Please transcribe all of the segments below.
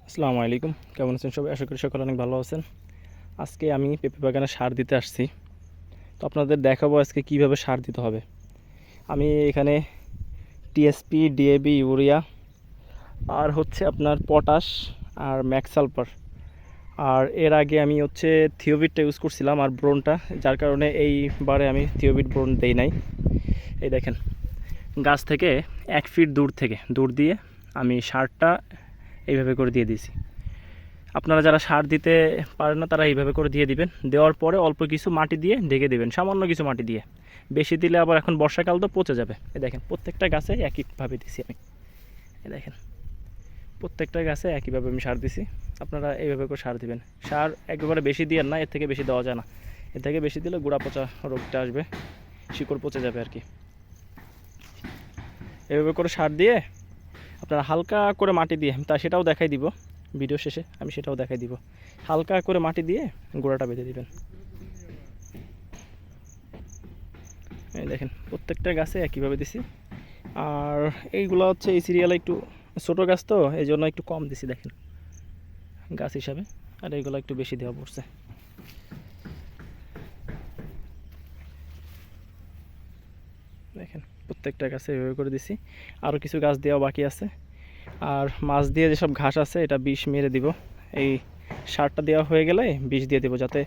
আসসালামু আলাইকুম, কেমন আছেন সবাই? আশা করি সকলে অনেক ভালো আছেন। আজকে আমি পেঁপে বাগানে সার দিতে আসছি। তো আপনাদের দেখাবো আজকে কিভাবে সার দিতে হবে। আমি এখানে টিএসপি, ডিএবি, ইউরিয়া আর হচ্ছে আপনার পটাশ আর ম্যাক্স সালফার, আর এর আগে আমি হচ্ছে থিওবিটটা ইউজ করছিলাম আর ব্রোনটা, যার কারণে এইবারে আমি থিওবিট ব্রোন দেই নাই। এই দেখেন, গাছ থেকে 1 ফিট দূর দিয়ে আমি সারটা এইভাবে করে দিয়ে দিয়েছি। আপনারা যারা সার দিতে পারেন না তারা এইভাবে করে দিয়ে দিবেন। দেওয়ার পরে অল্প কিছু মাটি দিয়ে ঢেকে দিবেন, সামান্য কিছু মাটি দিয়ে। বেশি দিলে আবার এখন বর্ষাকাল তো পচে যাবে। এই দেখেন, প্রত্যেকটা গাছে একইভাবে দিছি আমি। এই দেখেন, প্রত্যেকটা গাছে একইভাবে আমি সার দিছি। আপনারা এইভাবে করে সার দিবেন। সার একেবারে বেশি দিয়ে না, এর থেকে বেশি দেওয়া যায় না। এর থেকে বেশি দিলে গোড়া পচা রোগটা আসবে, শিকড় পচে যাবে আর কি। এভাবে করে সার দিয়ে আপনারা হালকা করে মাটি দিয়ে, তা সেটাও দেখাই দিব ভিডিও শেষে, আমি সেটাও দেখাই দিব। হালকা করে মাটি দিয়ে গোড়াটা বেঁধে দিবেন। এই দেখেন, প্রত্যেকটা গাছে একইভাবে দিছি। আর এইগুলো হচ্ছে এই সিরিয়ালে একটু ছোটো গাছ, তো এই জন্য একটু কম দিছি দেখেন গাছ হিসাবে, আর এইগুলো একটু বেশি দেওয়া পড়ছে। দেখেন, প্রত্যেকটা গাছে এভাবে করে দিছি। আরও কিছু গাছ দেওয়া বাকি আছে। আর মাছ দিয়ে যেসব ঘাস আছে এটা বিষ মেরে দিব। এই সারটা দেওয়া হয়ে গেলে বিষ দিয়ে দেবো, যাতে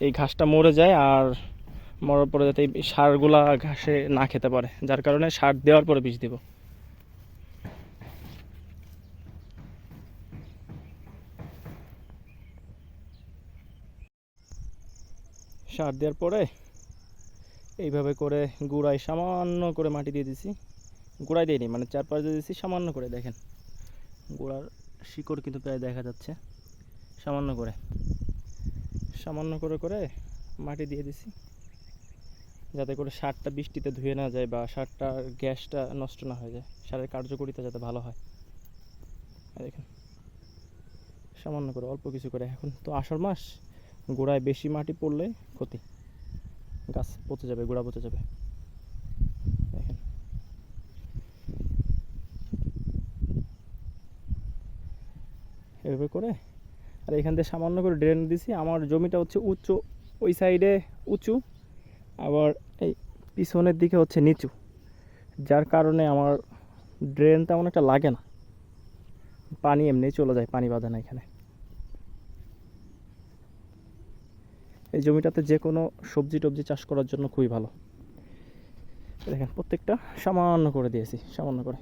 এই ঘাসটা মরে যায়, আর মরার পরে যাতে এই সারগুলা ঘাসে না খেতে পারে, যার কারণে সার দেওয়ার পরে বিষ দেব। সার দেওয়ার পরে এইভাবে করে গুঁড়ায় সামান্য করে মাটি দিয়ে দিছি। গুঁড়ায় দিইনি, মানে চারপাশ দিয়ে দিছি সামান্য করে। দেখেন, গোড়ার শিকড় কিন্তু প্রায় দেখা যাচ্ছে। সামান্য করে করে মাটি দিয়ে দিছি, যাতে করে সারটা বৃষ্টিতে ধুয়ে না যায় বা সারটার গ্যাসটা নষ্ট না হয়ে যায়, সারের কার্যকারিতা যাতে ভালো হয়। দেখেন, সামান্য করে, অল্প কিছু করে। এখন তো আষাঢ় মাস, গোড়ায় বেশি মাটি পড়লে ক্ষতি, গাছ পচে যাবে, গোড়া পচে যাবে। দেখেন, এভাবে করে। আর এখান থেকে সামান্য করে ড্রেন দিছি। আমার জমিটা হচ্ছে উঁচু, ওই সাইডে উঁচু, আবার এই পিছনের দিকে হচ্ছে নিচু, যার কারণে আমার ড্রেন তেমন একটা লাগে না, পানি এমনি চলে যায়, পানি বাঁধে না এখানে। এই জমিটাতে যে কোনো সবজি টবজি চাষ করার জন্য খুবই ভালো। দেখেন, প্রত্যেকটা সামান্য করে দিয়েছি, সামান্য করে।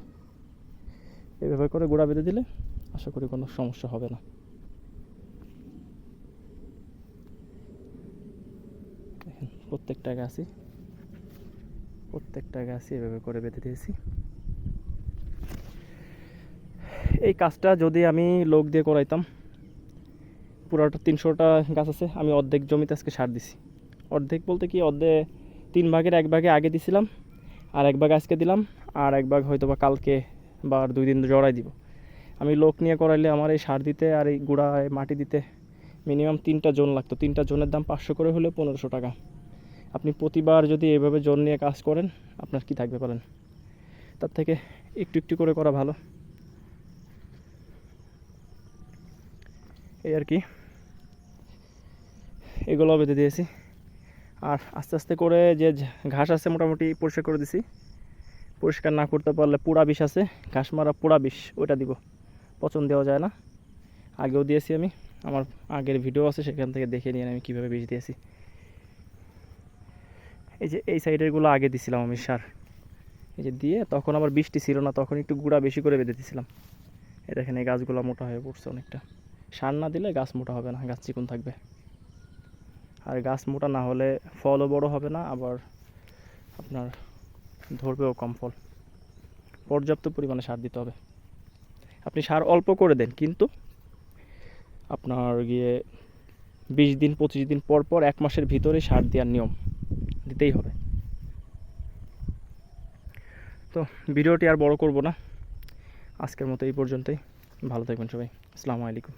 এইভাবে করে গোড়া বেঁধে দিলে আশা করি কোনো সমস্যা হবে না। দেখেন, প্রত্যেকটা গাছই এভাবে করে বেঁধে দিয়েছি। এই কাজটা যদি আমি লোক দিয়ে করাইতাম, পুরোটা 300টা গাছ আছে, আমি অর্ধেক জমিতে আজকে সার দিছি। অর্ধেক বলতে কি, 3 ভাগের 1 ভাগে আগে দিছিলাম, আর 1 ভাগ আজকে দিলাম, আর 1 ভাগ হয়তো বা কালকে বা আর 2 দিন জড়াই দিব। আমি লোক নিয়ে করাইলে আমার এই সার দিতে আর এই গুঁড়ায় মাটি দিতে মিনিমাম 3টা জোন লাগতো। 3টা জোনের দাম 500 করে হলে 1500 টাকা। আপনি প্রতিবার যদি এভাবে জোন নিয়ে কাজ করেন, আপনার কি থাকবে বলেন? তার থেকে একটু একটু করে করা ভালো, এই আর কি। এগুলো বেঁধে দিয়েছি। আর আস্তে আস্তে করে যে ঘাস আছে মোটামুটি পরিষ্কার করে দিছি। পরিষ্কার না করতে পারলে পোড়া বিষ আছে, ঘাস মারা পোড়া বিষ, ওইটা দিব। পচন দেওয়া যায় না, আগেও দিয়েছি আমি। আমার আগের ভিডিও আছে, সেখান থেকে দেখে নিয়ে আমি কীভাবে বিষ দিয়েছি। এই যে এই সাইডেরগুলো আগে দিছিলাম আমি সার, এই যে দিয়ে, তখন আবার বৃষ্টি ছিল না, তখন একটু গুঁড়া বেশি করে বেঁধে দিছিলাম। এই দেখেন, এই গাছগুলো মোটা হয়ে পড়ছে অনেকটা। সার না দিলে গাছ মোটা হবে না, গাছ চিকন থাকবে। আর গাছ মোটা না হলে ফলও বড় হবে না, আবার আপনার ধরবেও কম ফল। পর্যাপ্ত পরিমাণে সার দিতে হবে। আপনি সার অল্প করে দেন, কিন্তু আপনার গিয়ে 20 দিন 25 দিন পর পর 1 মাসের ভিতরে সার দেওয়ার নিয়ম দিতেই হবে। তো ভিডিওটি আর বড় করব না, আজকের মতো এই পর্যন্তই। ভালো থাকবেন সবাই। আসসালামু আলাইকুম।